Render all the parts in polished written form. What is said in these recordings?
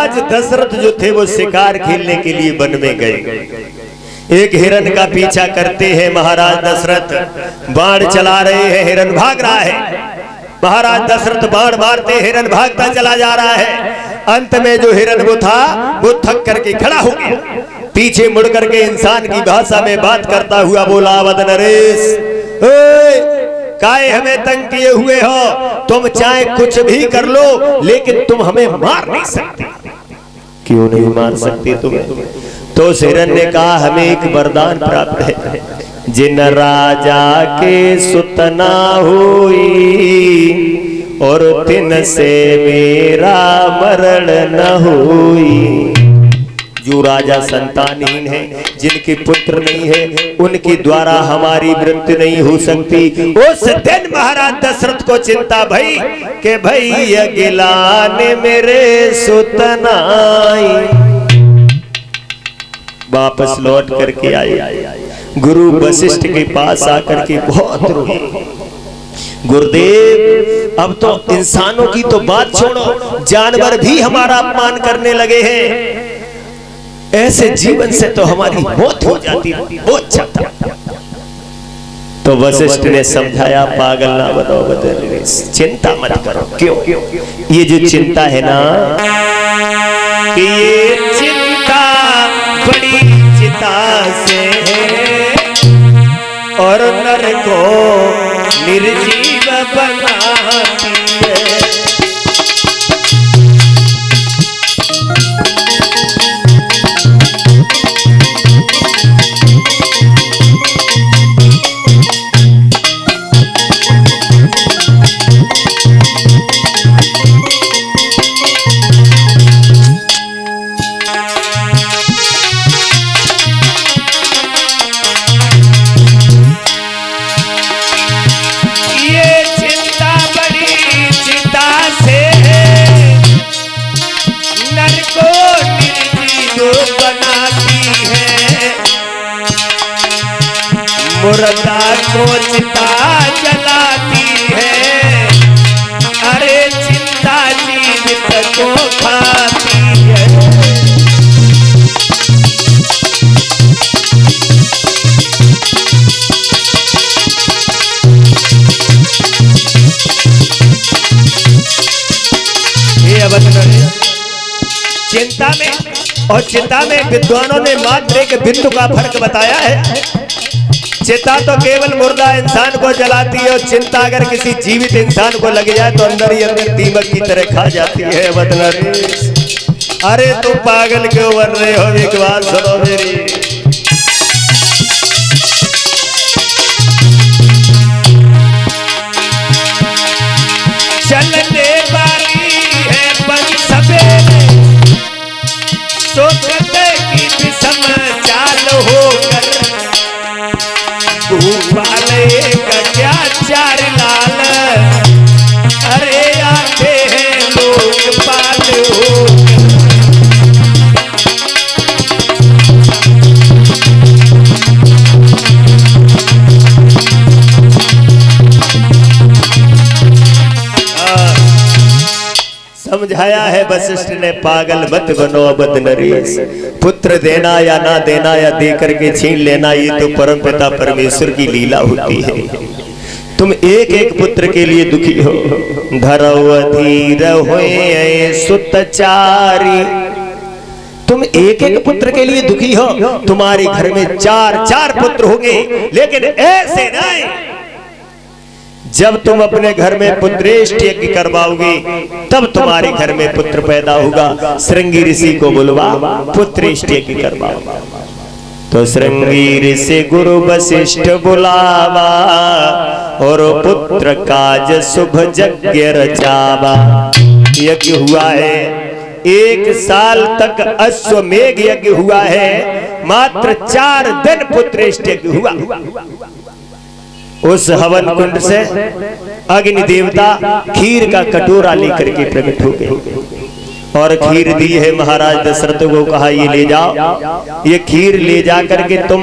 महाराज दशरथ जो थे वो शिकार खेलने के लिए वन में गए। एक हिरन का पीछा करते हैं महाराज दशरथ, बाण चला रहे हैं, हिरन भाग रहा है। महाराज दशरथ बाण मारते, हिरन भागता चला जा रहा है। अंत में जो हिरन वो था वो थक करके खड़ा हो गया, पीछे मुड़ करके इंसान की भाषा में बात करता हुआ बोला, अवध नरेश, काहे हमें तंग किए हुए हो? तुम चाहे कुछ भी कर लो लेकिन तुम हमें मार नहीं सकते। क्यों नहीं मार सकते तुम्हें? तो हिरन ने कहा, हमें एक वरदान प्राप्त है, जिन राजा के सुतना हुई और तिन से मेरा मरण न हुई। जो राजा संतानहीन है, जिनके पुत्र नहीं है, उनके द्वारा हमारी मृत्यु नहीं हो सकती। उस दिन महाराज दशरथ को चिंता भई कि भई अगिला ने मेरे सुतनाई। वापस लौट करके आए, गुरु वशिष्ठ के पास आकर के बहुत रोए, गुरुदेव अब तो इंसानों की तो बात छोड़ो, जानवर भी हमारा अपमान करने लगे हैं, ऐसे जीवन से तो हमारी मौत हो जाती, बहुत चाहता। तो वशिष्ठ ने समझाया, पागल ना बनो बदल, चिंता मत करो। क्यों? ये जो चिंता है ना, कि ये चिंता बड़ी चिता से है और नर को निर्जीव बनाती है। मुर्दा को चिता जलाती है, अरे चिंता जीवित को खाती है। ये चिंता में और चिंता में विद्वानों ने मात्र एक बिंदु का फर्क बताया है। चिंता तो केवल मुर्दा इंसान को जलाती है, और चिंता अगर किसी जीवित इंसान को लग जाए तो अंदर ही अंदर दीमक की तरह खा जाती है। अरे तुम पागल क्यों बन रहे हो? एक बात सुनो मेरी, चलने वाली है बन सवेरे, तो कदे की विषम चाल होकर वाले का क्या चार लाल, अरे आते हैं लोग पाल हो। समझाया है वशिष्ठ ने, पागल मत बनो अवध नरेश, पुत्र देना या ना देना या दे करके छीन लेना, ये तो परमपिता परमेश्वर की लीला होती है। तुम एक एक पुत्र के लिए दुखी हो, धरवधीर होए सुतचारी, तुम एक एक पुत्र के लिए दुखी हो। तुम्हारे घर में चार चार पुत्र होंगे, लेकिन ऐसे नहीं, जब तुम अपने घर में पुत्रेष्ट यज्ञ करवाओगे तब तुम्हारे घर में पुत्र पैदा होगा। श्रृंगी ऋषि को बुलवा, पुत्रेष्ट यज्ञ करवाओ। तो श्रृंगी ऋषि गुरु वशिष्ठ बुलावा, और पुत्र काज शुभ यज्ञ रचावा। यज्ञ हुआ है, 1 साल तक अश्वमेघ यज्ञ हुआ है, मात्र 4 दिन पुत्रेष्ट यज्ञ हुआ। उस हवन कुंड से अग्नि देवता खीर का कटोरा लेकर के प्रकट हो गए और खीर दी है। महाराज दशरथ को कहा, ये ले जाओ, ये खीर ले जा करके तुम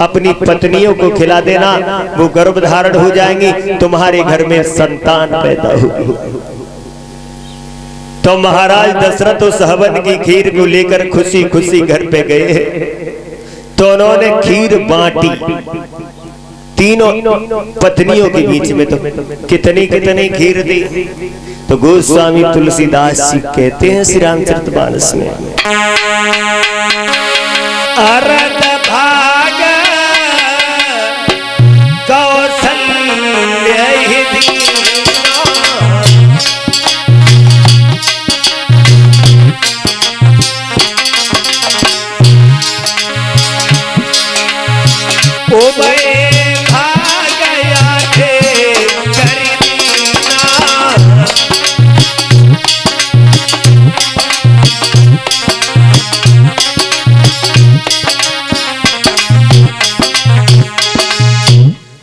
अपनी पत्नियों को खिला देना, वो गर्भ धारण हो जाएंगी, तुम्हारे घर में संतान पैदा होगी। तो महाराज दशरथ उस हवन की खीर को लेकर खुशी खुशी घर पे गए। तो उन्होंने खीर बांटी तीनों पत्नियों के बीच में। तो कितनी कितनी खीर दी। तो गोस्वामी तुलसीदास जी कहते हैं श्री रामचरितमानस में, अरद भाग कौसल्य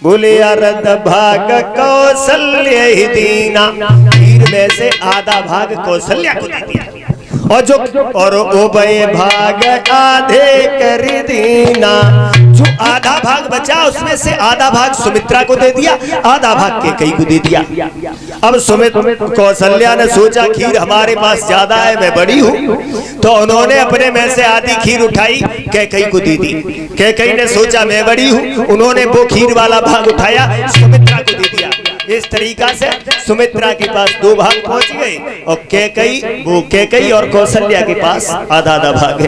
बोले अरद भाग कौशल्य ही दीना, खीर में से आधा भाग कौशल्या को दे दिया और उभय भाग आधे कर दीना। जो आधा भाग बचा उसमें से आधा भाग सुमित्रा को दे दिया, आधा भाग कैकेयी को दे दिया। अब कौशल्या ने सोचा खीर हमारे पास ज्यादा है, मैं बड़ी हूँ, तो उन्होंने अपने में से आधी खीर उठाई कैकेयी को दे दी। कैकेयी ने सोचा मैं बड़ी हूँ, उन्होंने वो खीर वाला भाग उठाया सुमित्रा को दे दिया। इस तरीका से सुमित्रा के पास दो भाग पहुंच गए और कैकेयी और कौशल्या के पास आधा आधा भाग है।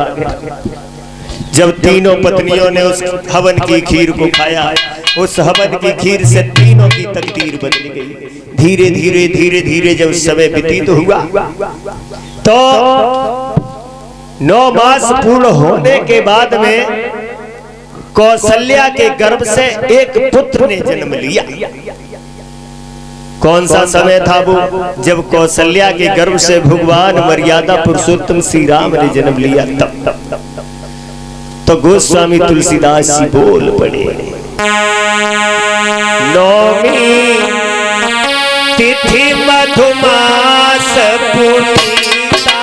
जब तीनों पत्नियों ने उस हवन की खीर को खाया, उस हवन की खीर से तीनों की तकदीर बदल गई। धीरे धीरे धीरे धीरे जब समय व्यतीत हुआ तो 9 मास पूर्ण होने के बाद में कौशल्या के गर्भ से एक पुत्र ने जन्म लिया। कौन सा समय था वो? जब कौशल्या के गर्भ से भगवान मर्यादा पुरुषोत्तम श्री राम ने जन्म लिया। तब तो गोस्वामी तुलसीदास जी बोल पड़े, नौमी तिथि मधुमास पुनीता,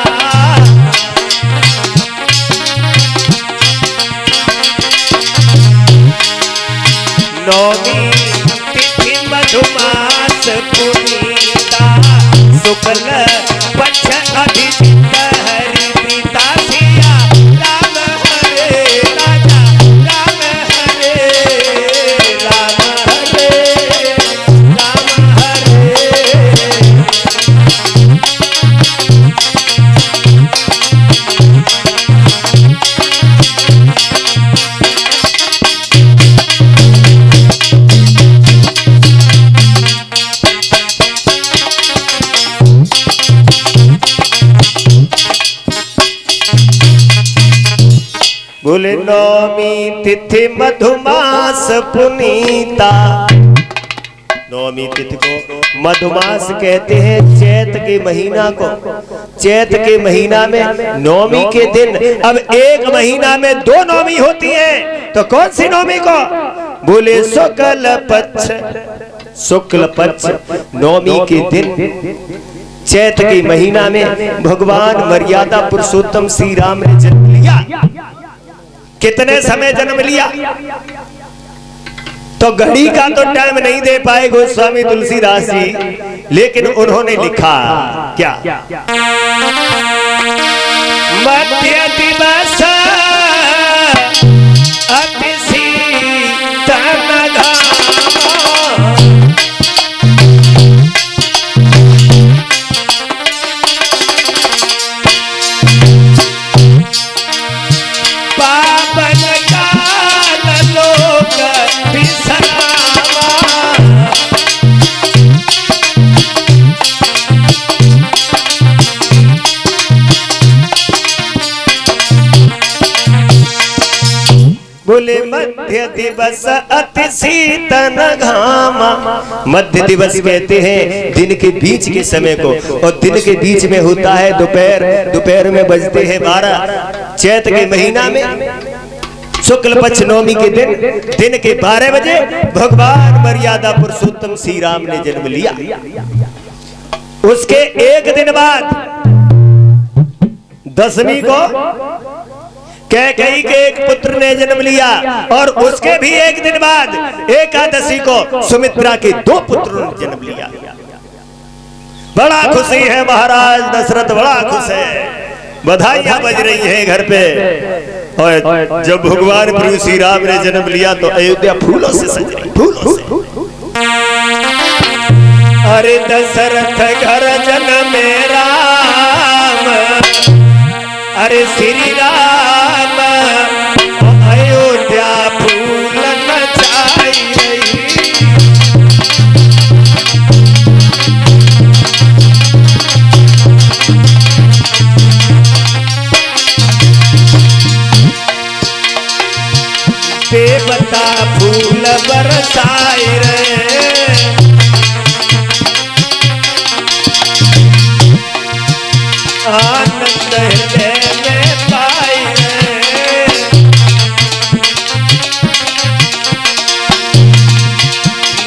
नौमी तिथि मधुमास पुनीता, शुक्ल पक्ष अभिजित हरि पिता सिया राम हरे राजा राम हरे राम हरे राम हरे। बोले नौमी तिथि मधुमास पुनीता। नौमी तिथि को मधुमास कहते हैं, चैत के महीना को। चैत के महीना में नौमी के दिन, अब एक महीना में 2 नौमी होती है, तो कौन सी नौमी को? बोले शुक्ल पक्ष नौमी के दिन चैत के महीना में भगवान मर्यादा पुरुषोत्तम श्री राम ने जन्म लिया। कितने समय जन्म लिया? तो घड़ी का तो टाइम नहीं दे पाए गोस्वामी तुलसीदास जी, लेकिन उन्होंने लिखा क्या? मध्य दिवस अति शीतल घाम, बोले मध्य दिवस अति शीतल घामा। मध्य दिवस कहते हैं दिन के बीच के समय को, और दिन के बीच में होता है दोपहर। दोपहर में बजते हैं 12। चैत के महीना में शुक्ल पक्ष नौमी के दिन के 12 बजे भगवान मर्यादा पुरुषोत्तम श्री राम ने जन्म लिया। उसके एक दिन बाद दशमी को कैकेयी के एक पुत्र ने जन्म लिया, और उसके भी एक दिन बाद एकादशी को सुमित्रा के 2 पुत्रों ने जन्म लिया। बड़ा खुशी है महाराज दशरथ, बड़ा खुश है, बधाइयां बज रही हैं घर पे। और जब भगवान प्रभु श्री राम ने जन्म लिया तो अयोध्या फूलों से सज रही, फूलों से। अरे दशरथ घर जन्मे राम, अरे श्री राम अयोध्या फूल मचाई रही। देवता फूल बरसाए रे, आनंद हृदय में पाए रे।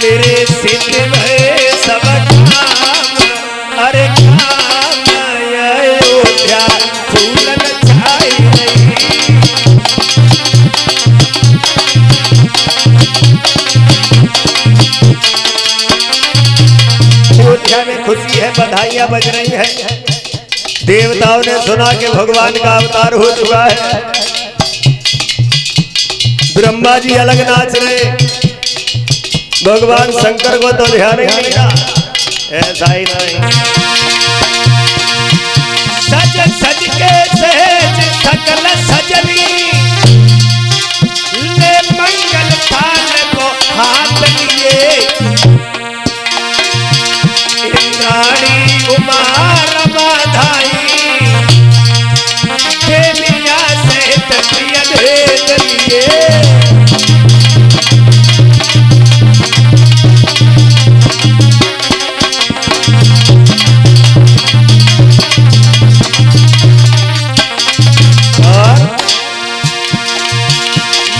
मेरे सिद्ध भये सब काम, अरे काम अयोध्या फूल छाई रही। अयोध्या में खुशी है, बधाइयां बज रही है। देवताओं ने सुना कि भगवान का अवतार हो चुका है। ब्रह्मा जी अलग नाच रहे, भगवान शंकर को तो ध्यान ही नहीं रहा। ऐसा ही नहीं, सज सज के सहज सकल सजनी, ले मंगल थाल को हाथ लिए। इंद्राणी उमा रमाधाई, देविया सहित प्रिय भेद लिए।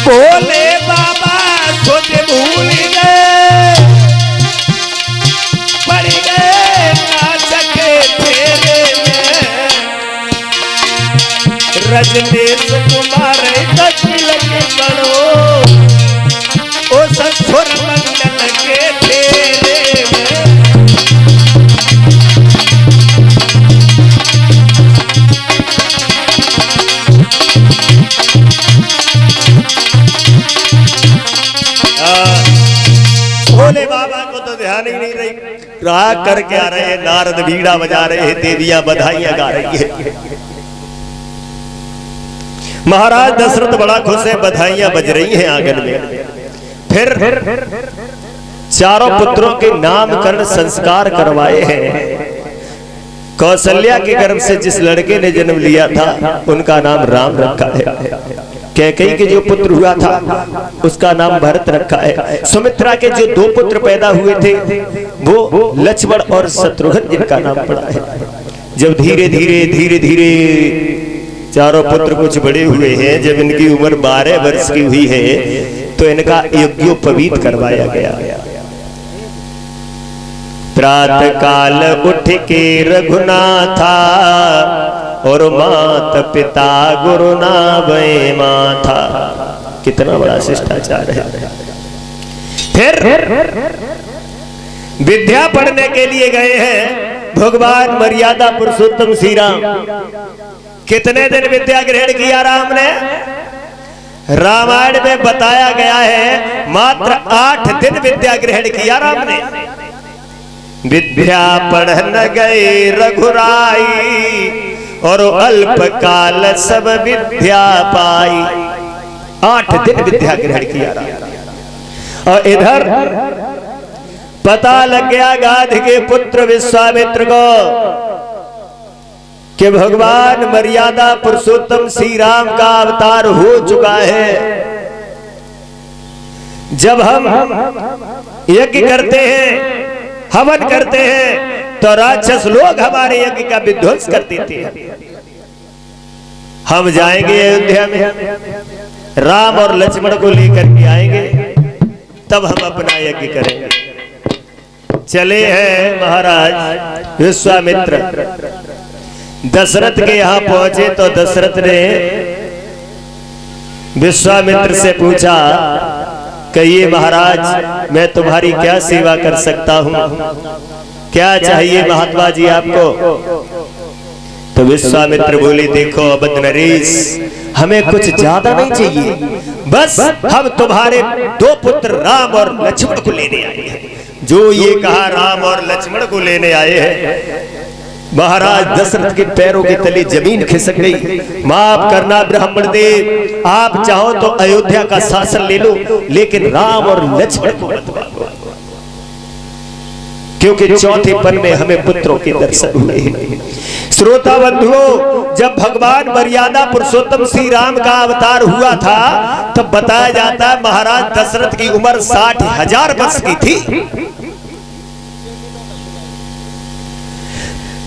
बोले बाबा सोच भूल गए, पड़ गए नाचक फेरे में। रजनीश कुमार दखिल के बड़ो, ओ ससुर मंडल के फेरे में। भोले बाबा को तो ध्यान ही नहीं रही, राग करके आ रहे हैं, नारद बीड़ा बजा रहे हैं, देवियां बधाइयां गा रही है। महाराज दशरथ बड़ा खुश है, बधाइयां बज रही हैं आंगन में। फिर चारों पुत्रों के नामकरण संस्कार करवाए हैं। कौशल्या के गर्भ से जिस लड़के ने जन्म लिया था उनका नाम राम रखा है। कैकेयी के जो पुत्र हुआ था उसका नाम भरत रखा है। सुमित्रा के जो 2 पुत्र पैदा हुए थे वो लक्ष्मण और शत्रुघ्न जिनका नाम पड़ा है। जब धीरे धीरे चारों पुत्र कुछ बड़े हुए हैं, जब इनकी उम्र 12 वर्ष की हुई है तो इनका यज्ञोपवीत करवाया गया। प्रातः काल उठ के रघुनाथा, और माता पिता गुरु नावे माथा। कितना बड़ा शिष्टाचार है। फिर विद्या पढ़ने के लिए गए हैं भगवान मर्यादा पुरुषोत्तम श्री राम। कितने दिन विद्या ग्रहण किया राम ने? रामायण में बताया गया है मात्र 8 दिन विद्या ग्रहण किया राम ने। विद्या पढ़न गए रघुराई, और अल्प काल सब विद्या पाई। 8 दिन विद्या ग्रहण किया राम। और इधर पता लग गया गाध के पुत्र विश्वामित्र को कि भगवान मर्यादा पुरुषोत्तम श्री राम का अवतार हो चुका है। जब हम यज्ञ करते हैं, हवन करते हैं, तो राक्षस लोग हमारे यज्ञ का विध्वंस कर देते हैं। हम जाएंगे अयोध्या में, राम और लक्ष्मण को लेकर के आएंगे, तब हम अपना यज्ञ करेंगे। चले हैं महाराज विश्वामित्र। दशरथ के यहाँ पहुंचे तो दशरथ ने विश्वामित्र से पूछा, कहिए महाराज मैं तुम्हारी क्या सेवा कर सकता हूँ? क्या चाहिए महात्मा जी आपको? तो विश्वामित्र बोले, देखो अवध नरेश, हमें कुछ ज्यादा नहीं चाहिए, बस हम तुम्हारे 2 पुत्र राम और लक्ष्मण को लेने आए हैं। जो ये कहा राम और लक्ष्मण को लेने आए हैं, महाराज दशरथ के पैरों के तले जमीन खिसक गई। माफ करना ब्राह्मण देव, आप चाहो तो अयोध्या का शासन ले लो, लेकिन राम और लक्ष्मण को मत मांगो, क्योंकि चौथे पन में हमें पुत्रों के दर्शन हुए। श्रोता बंधुओं, जब भगवान मर्यादा पुरुषोत्तम श्री राम का अवतार हुआ था, तब बताया जाता है महाराज दशरथ की उम्र 60,000 वर्ष की थी।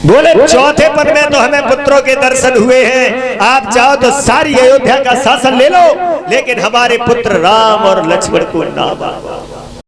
बोले चौथे पन में तो हमें पुत्रों के दर्शन हुए हैं, आप चाहो तो सारी अयोध्या का शासन ले लो, लेकिन हमारे पुत्र राम और लक्ष्मण को ना मांगो।